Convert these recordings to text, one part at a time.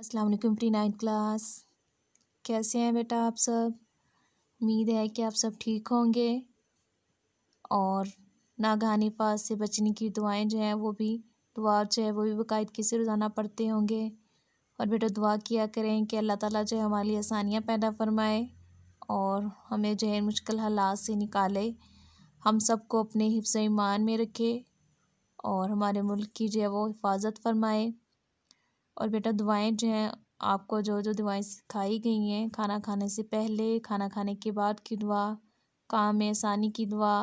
अस्सलाम वालेकुम pre 9 class. कैसे हैं बेटा आप सब? उम्मीद है कि आप सब ठीक होंगे और नागहानी पास से बचने की दुआएं जो हैं वो भी बाकायदगी से रोज़ाना पढ़ते होंगे। और बेटा दुआ किया करें कि अल्लाह ताला जो है हमारे लिए आसानियाँ पैदा फरमाए और हमें जो है मुश्किल हालात से निकाले, हम सबको अपने हिफ्ज़ ईमान में रखे और हमारे मुल्क की जो है वो हिफाजत फरमाए। और बेटा दुआएं जो हैं आपको जो जो दुआएं सिखाई गई हैं, खाना खाने से पहले, खाना खाने के बाद की दुआ, काम में आसानी की दुआ,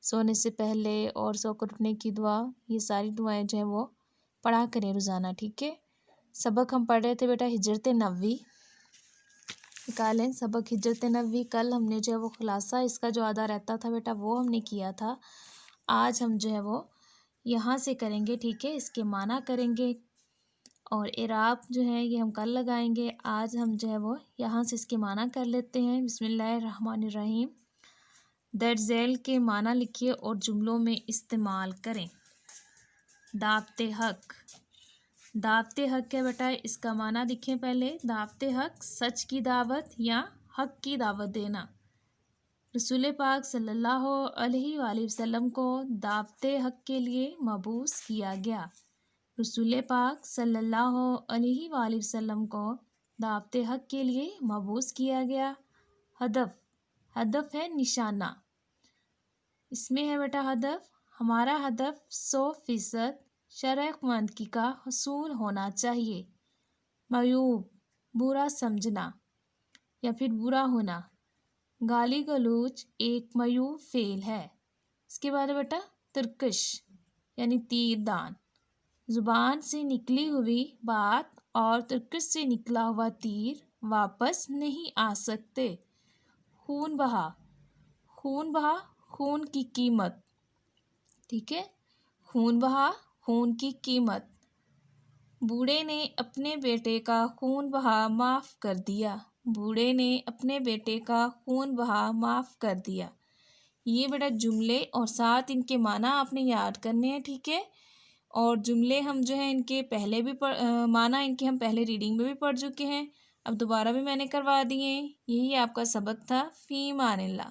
सोने से पहले और सोकर उठने की दुआ, ये सारी दुआएं जो हैं वो पढ़ा करें रोज़ाना, ठीक है। सबक हम पढ़ रहे थे बेटा हिजरत नबवी, निकालें सबक हिजरत नबवी। कल हमने जो है वो खुलासा इसका जो आधा रहता था बेटा वो हमने किया था। आज हम जो है वो यहाँ से करेंगे, ठीक है। इसके माना करेंगे और इराब जो है ये हम कल लगाएंगे। आज हम जो है वो यहाँ से इसके माना कर लेते हैं। बिस्मिल्लाहिर्रहमानिर्रहीम। दर्ज झैल के माना लिखिए और जुमलों में इस्तेमाल करें। दावते हक, दावते हक है बेटा, इसका माना लिखें पहले। दावते हक सच की दावत या हक की दावत देना। रसूल पाक सल्लल्लाहु अलैहि वसल्लम को दावते हक के लिए मबूस किया गया। रसूल पाक सल्लल्लाहु अलैहि वसल्लम को दावते हक के लिए मबूस किया गया। हदफ, हदफ है निशाना। इसमें है बेटा हदफ, हमारा हदफ 100% शरअमंदगी का हसूल होना चाहिए। मयूब, बुरा समझना या फिर बुरा होना। गाली गलौज एक मयूब फेल है। इसके बाद है बेटा तुर्कश यानी तीर दान। ज़ुबान से निकली हुई बात और तुर्कश से निकला हुआ तीर वापस नहीं आ सकते। खून बहा, खून बहा खून की कीमत, ठीक है। खून बहा खून की कीमत। बूढ़े ने अपने बेटे का खून बहा माफ़ कर दिया। बूढ़े ने अपने बेटे का खून बहा माफ़ कर दिया। ये बेटा जुमले और साथ इनके माना आपने याद करने हैं, ठीक है। और जुमले हम जो है इनके पहले भी माना इनके हम पहले रीडिंग में भी पढ़ चुके हैं, अब दोबारा भी मैंने करवा दिए हैं। यही आपका सबक था। फ़ी मानिल्लाह।